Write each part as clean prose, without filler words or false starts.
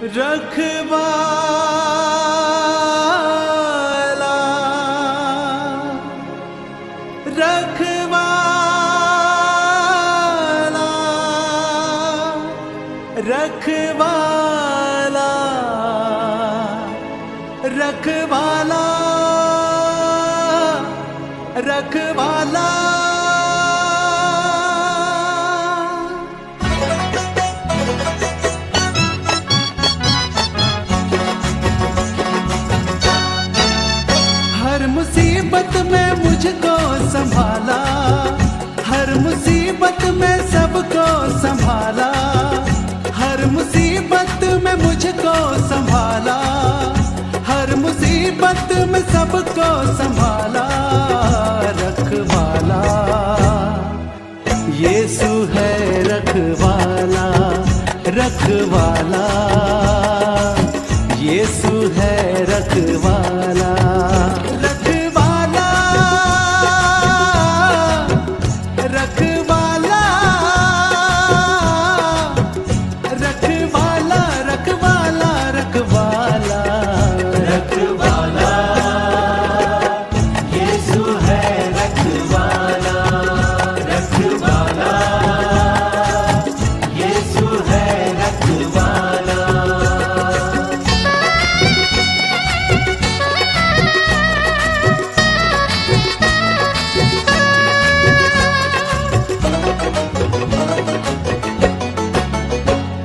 रखवाला रखवाला रखवाला रखवाला रखवाला। हर मुसीबत में मुझको संभाला, हर मुसीबत में सबको संभाला, हर मुसीबत में मुझको संभाला, हर मुसीबत में सबको संभाला। रखवाला यीशु है, रखवाला रखवाला यीशु है, रखवाला रखवाला रखवाला रखवाला रखवाला रखवाला रखवाला यीशु है, रखवाला रखवाला यीशु है, रखवाला।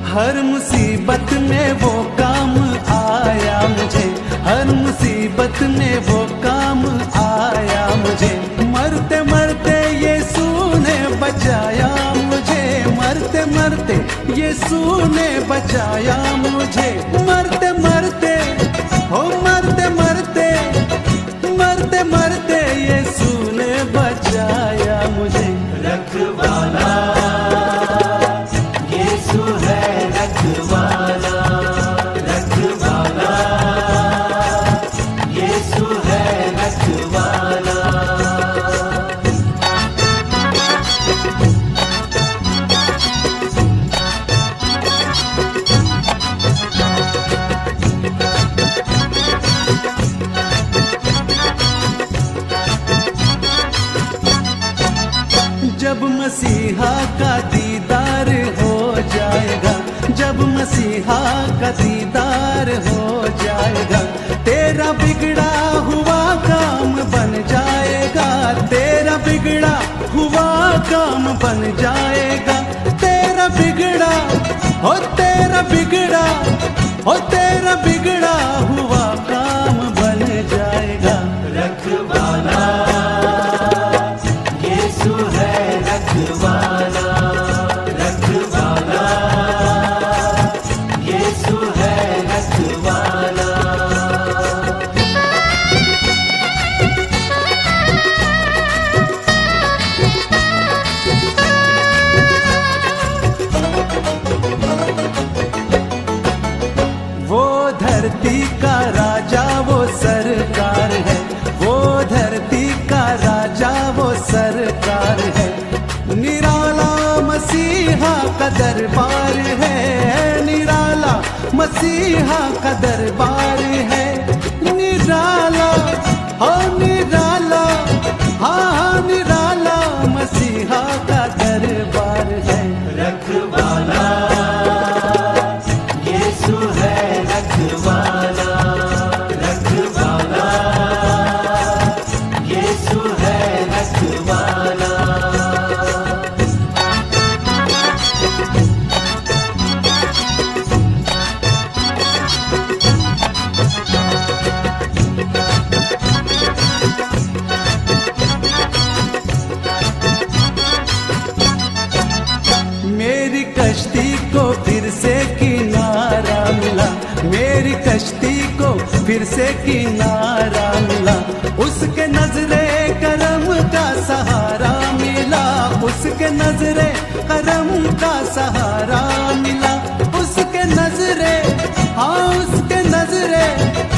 हर मुसीबत में वो काम आया मुझे, हर मुसीबत में वो काम आया मुझे। मरते मरते यीशु ने बचाया मुझे, मरते मरते यीशु ने बचाया मुझे। मरते मरते हो मरते मरते मरते मरते यीशु ने बचाया मुझे। रखवाला यीशु है, रखवाला रखवाला यीशु है, रखवाला। जब मसीहा का दीदार हो जाएगा, जब मसीहा का दीदार हो जाएगा, तेरा बिगड़ा हुआ काम बन जाएगा, तेरा बिगड़ा हुआ काम बन जाएगा। तेरा बिगड़ा हो तेरा बिगड़ा हो तेरा बिगड़ा हुआ काम बन जाएगा। रखवाला यीशु है, रखवाला रखवाला यीशु है, रखवाला। वो धरती का राजा वो सरकार है, वो धरती का राजा वो सरकार है। निराला मसीहा का दरबार है, निराला मसीहा का दरबार है। निराला हो निराला, हाँ निराला मसीहा का दरबार है। रखवाला यीशु है, रखवाला रखवाला यीशु है, रखवाला। मेरी कश्ती को फिर से किनारा मिला, मेरी कश्ती को फिर से किनारा मिला। उसके नजरे करम का सहारा मिला, उसके नजरे करम का सहारा मिला। उसके नजरे हाँ उसके नजरे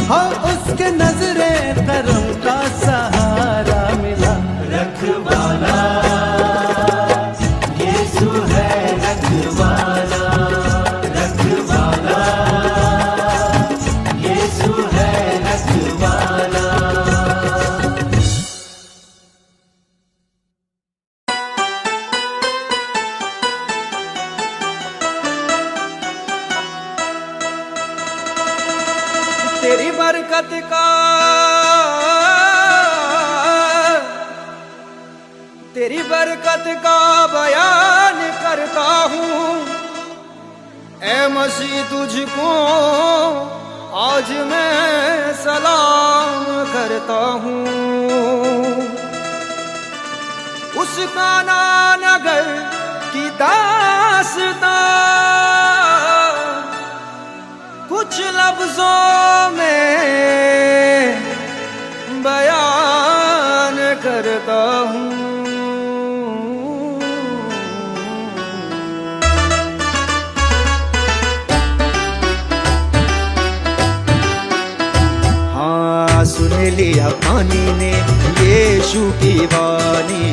हाँ उसके नजरे करम का सहारा मिला। रखवाला यीशु है, रखवाला रखवाला तेरी बरकत का, तेरी बरकत का बयान करता हूँ। ऐ मसीह तुझको आज मैं सलाम करता हूँ। उस काना नगर की दास्तां कुछ लफ्जों में बयान करता हूँ। हाँ, सुन लिया पानी ने यीशु की वाणी,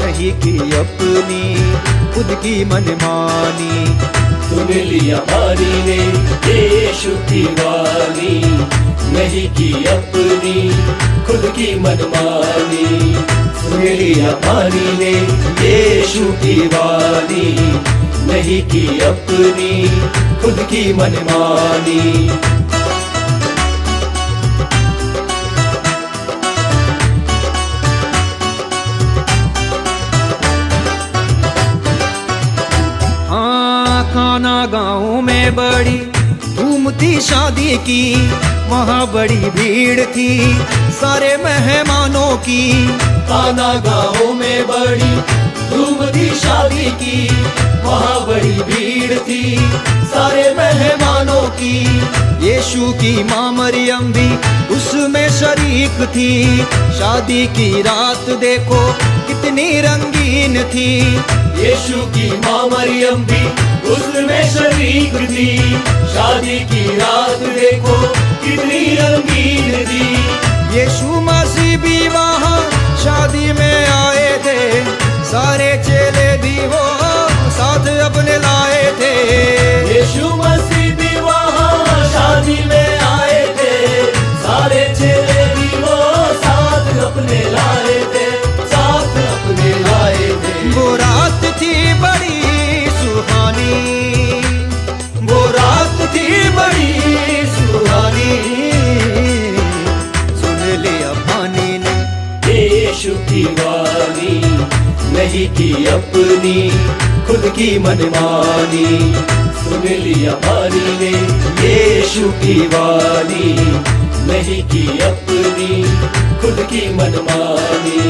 नहीं की अपनी खुद की मनमानी। सुन लिया पानी ने यीशु की वाणी, नहीं की अपनी खुद की मनमानी। सुन लिया पानी ने यीशु की वाणी, नहीं की अपनी खुद की मनमानी। काना गाँव में बड़ी धूम थी शादी की, वहाँ बड़ी भीड़ थी सारे मेहमानों की। काना गाँव में बड़ी धूम थी शादी की, वहाँ बड़ी भीड़ थी सारे मेहमानों की। यीशु की माँ मरियम भी उसमें शरीक थी, शादी की रात देखो कितनी रंगीन थी। यीशु की माँ मरियम भी उसमें शरीक थी, शादी की रात देखो कितनी रंगीन थी। यीशु मसीह भी वहाँ शादी में आए थे, सारे चेले भी वो साथ अपने लाए थे। यीशु मसीह भी वहाँ शादी में आए थे, सारे चेले भी वो साथ अपने लाए थे, साथ अपने लाए थे। वो रात थी बड़ी सुहानी, वो रात थी बड़ी सुहानी। सुन लिया पानी ने यीशु की वाणी, नहीं की अपनी खुद की मनमानी। सुन लिया पानी ने यीशु की वाणी, नहीं की अपनी खुद की मनमानी।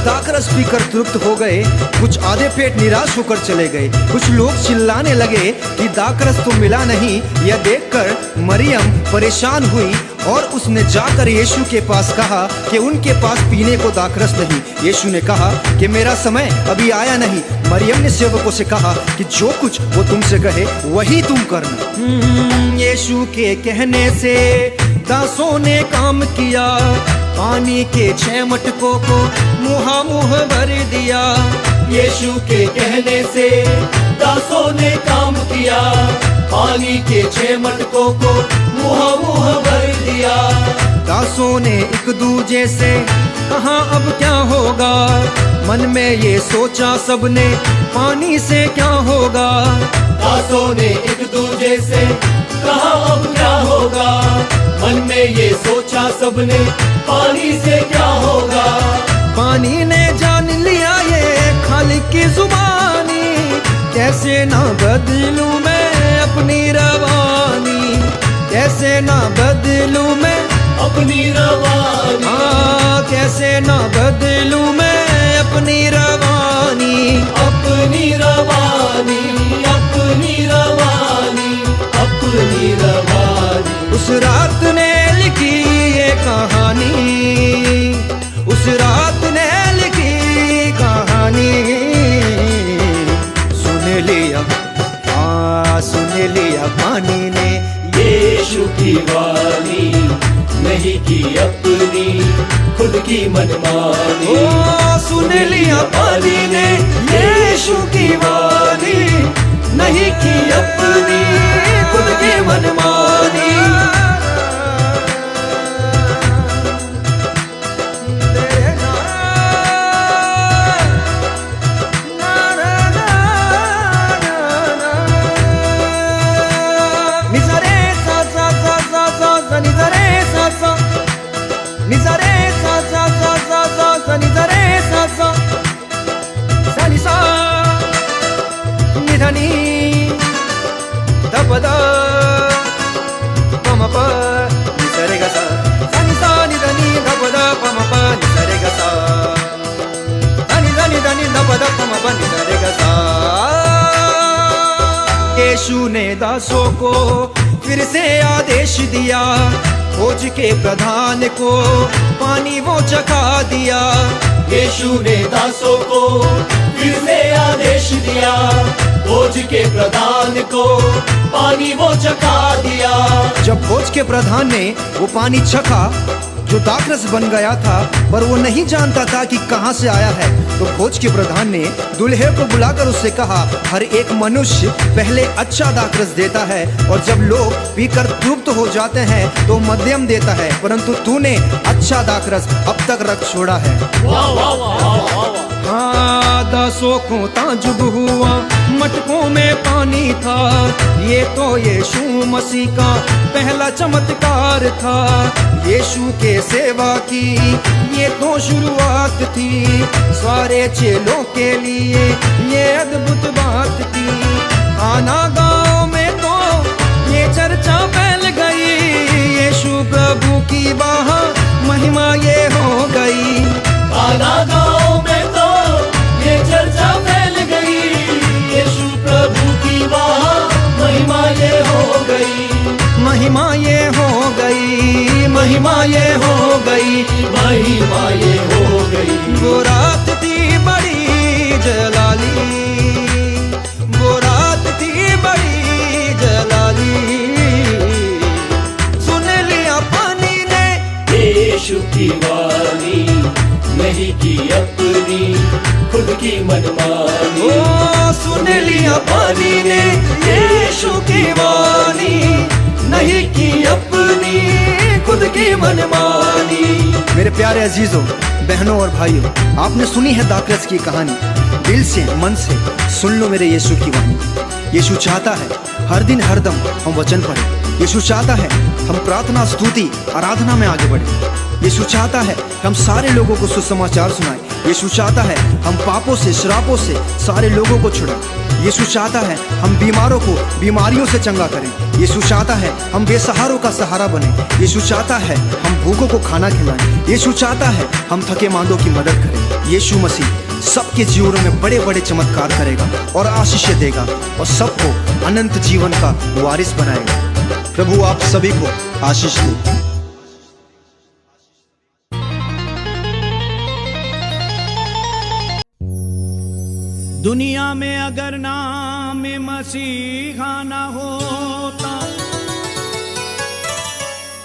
दाकरस पीकर तृप्त हो गए, कुछ आधे पेट निराश होकर चले गए। कुछ लोग चिल्लाने लगे कि दाकरस तो मिला नहीं। यह देखकर मरियम परेशान हुई और उसने जाकर यीशु के पास कहा कि उनके पास पीने को दाकरस नहीं। यीशु ने कहा कि मेरा समय अभी आया नहीं। मरियम ने सेवकों से कहा कि जो कुछ वो तुमसे कहे वही तुम करना। यीशु के कहने से दासों ने काम किया, पानी के 6 मटकों को मुँह भर दिया। यीशु के कहने से दासों ने काम किया, पानी के 6 मटकों को मुँह भर दिया। दासों ने एक दूजे से कहा अब क्या होगा, मन में ये सोचा सबने पानी से क्या होगा। दासों ने एक दूजे से कहा अब क्या होगा, मन में ये सोचा सबने पानी से क्या होगा। पानी ने जान लिया ये खालिक की जुबानी, कैसे ना बदलूं मैं अपनी रवानी, कैसे ना बदलूं मैं अपनी रवानी। हाँ, कैसे ना बदलूं मैं अपनी रवानी, अपनी रवानी, अपनी रवानी, अपनी रवानी। उस रात ने लिखी ये कहानी, उस रात ने लिखी कहानी। सुन लिया, हाँ सुन लिया पानी ने यीशु की वाणी, नहीं की अपनी खुद की मनमानी। ओ सुन लिया पानी ने यीशु की वाणी, नहीं की अपनी खुद की मनमानी। ने दासों को फिर से आदेश दिया, फौज के प्रधान को पानी वो चखा दिया। यीशु ने दासों को फिर से आदेश दिया, फौज के प्रधान को पानी वो चखा दिया। जब फौज के प्रधान ने वो पानी चखा जो दाखरस बन गया था, पर वो नहीं जानता था कि कहाँ से आया है, तो फौज के प्रधान ने दूल्हे को बुलाकर उससे कहा, हर एक मनुष्य पहले अच्छा दाखरस देता है और जब लोग पीकर तृप्त हो जाते हैं तो मध्यम देता है, परंतु तूने अच्छा दाखरस अब तक रख छोड़ा है। हाँ, दासों को ताजुब हुआ, मटकों में पानी था। ये तो यीशु मसीह का पहला चमत्कार था। यीशु के सेवा की ये तो शुरुआत थी, सारे चेलों के लिए ये अद्भुत बात थी। आना गांव में तो ये चर्चा फैल गई, यीशु प्रभु की वहाँ महिमा ये हो गई। आना गांव में तो ये चर्चा फैल गई, यीशु प्रभु की वहाँ महिमा ये हो गई। महिमा ये हो गई, महिमा ये हो गई, महिमा ये हो गई। वो रात थी बड़ी जलाली, वो रात थी बड़ी जलाली। सुन लिया पानी ने यीशु की वाणी, नहीं की अपनी खुद की मनमानी। ओ सुन लिया पानी ने यीशु की वाणी, नहीं की अपनी खुद की मनमानी। मेरे प्यारे अजीजों, बहनों और भाइयों, आपने सुनी है दाखरस की कहानी। दिल से मन से सुन लो मेरे यीशु की वाणी। यीशु चाहता है हर दिन हर दम हम वचन पढ़ें। यीशु चाहता है हम प्रार्थना, स्तुति, आराधना में आगे बढ़ें। यीशु चाहता है हम सारे लोगों को सुसमाचार सुनाएं। यीशु चाहता है हम पापों से, श्रापों से सारे लोगों को छुड़ाएं। यीशु चाहता है हम बीमारों को बीमारियों से चंगा करें। यीशु चाहता है हम बेसहारों का सहारा बने। यीशु चाहता है हम भूखों को खाना खिलाएं। यीशु चाहता है हम थके मांदों की मदद करें। यीशु मसीह सबके जीवनों में बड़े बड़े चमत्कार करेगा और आशीषें देगा और सबको अनंत जीवन का वारिस बनाएगा। प्रभु आप सभी को आशीष दे। दुनिया में अगर नाम मसीहा ना होता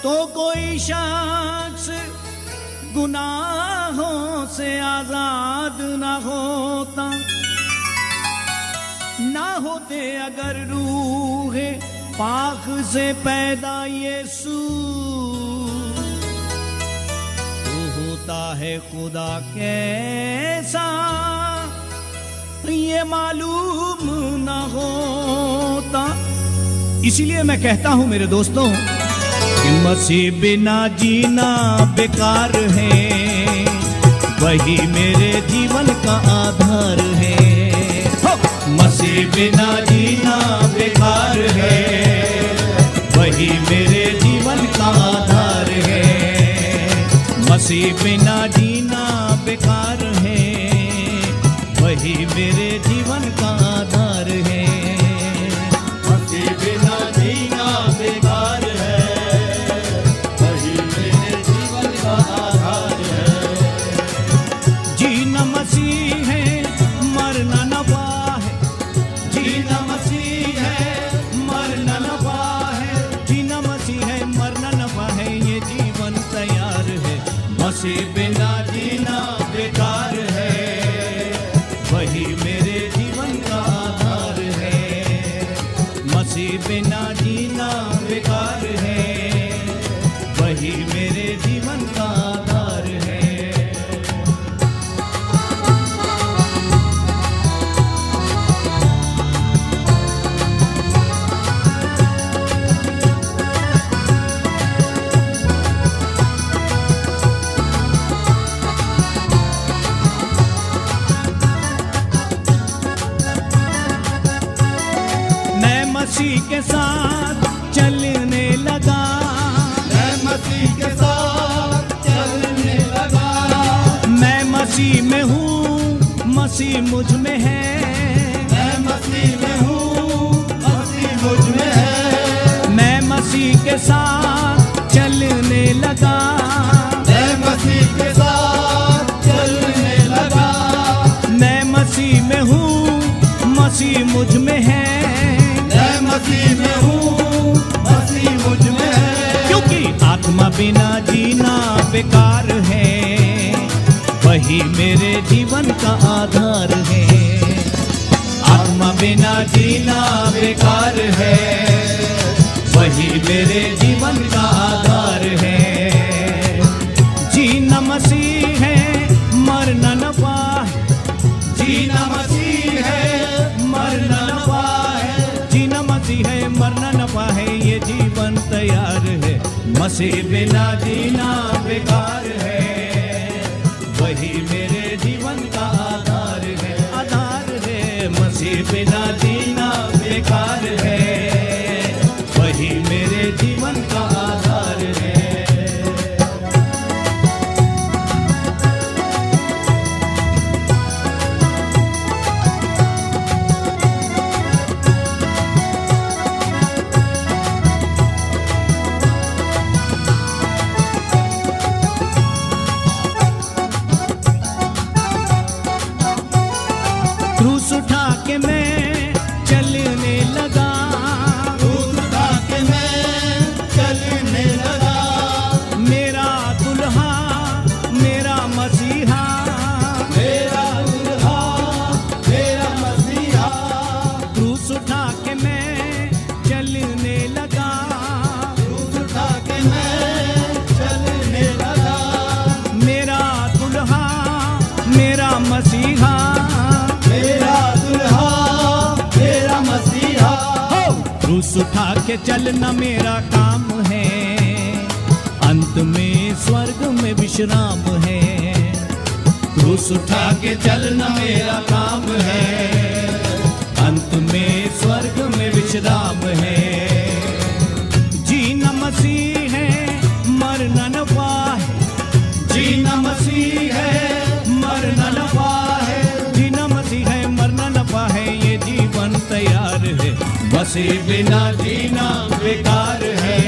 तो कोई शख्स गुनाहों से आजाद ना होता। ना होते अगर रूह पाक से पैदा यीशु, तो होता है खुदा कैसा ये मालूम ना होता। इसीलिए मैं कहता हूं मेरे दोस्तों कि मसीह बिना जीना बेकार है, वही मेरे जीवन का आधार है। मसीह बिना जीना बेकार है, वही मेरे जीवन का आधार है। मसीह बिना जीना बेकार है, वही मेरे जीवन का आधार है। मसीह बिना जीना बेकार है, वही मेरे जीवन का आधार है। जीना मसीह है, मरना नफा है। जीना मसीह है, मरना नफा है। जीना मसीह है, मरना नफा है, ये जीवन तैयार है। मसीह बिना जीना बेकार है, वही मेरे जीवन का आधार है। मसीह बिना जीना बेकार है, वही मेरे जीवन का आधार है। मसीह के साथ चलने लगा, मैं मसीह के साथ चलने लगा। मैं मसीह में हूँ, मसीह मुझ में है। मैं मसीह में हूँ, मसीह मुझ के साथ चलने लगा, मैं मसीह के साथ चलने लगा। मैं मसीह में हूँ, मसीह मुझ में है, मैं मसीह में हूँ, मसीह मुझ में है। क्योंकि आत्मा बिना जीना बेकार है, वही मेरे जीवन का आधार है। आत्मा बिना जीना बेकार है, वही मेरे जीवन का आधार है। जीना मसीह है, मरना नफा है। जीना मसीह है, मरना नफा है। जीना मसीह है, मरना नफा है, ये जीवन तैयार है। मसीह बिना जीना बेकार है, वही मेरे जीवन का आधार है, आधार है। मसीह बिना जीना बेकार है, वही मेरे जीवन का आधार है। क्रूस उठा के मैं चलने लगा, क्रूस उठा के मैं चलने लगा। मेरा दुल्हा मेरा मसीहा, मेरा दुल्हा मेरा मसीहा। क्रूस उठा के मैं चलने लगा, क्रूस उठा के मैं चलने लगा। मेरा दुल्हा मेरा मसीहा, मेरा दुल्हा मेरा मसीहा। क्रूस उठा के चलना मेरा काम है, अंत में स्वर्ग में विश्राम है। क्रूस उठा के चलना मेरा काम है, अंत में स्वर्ग में विश्राम है। जीना मसीह है, मरना नफा है। जीना मसीह है, मरना नफा है। जीना मसीह है, मरना नफा है, ये जीवन तैयार है। मसीह बिना जीना बेकार है,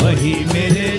वही मेरे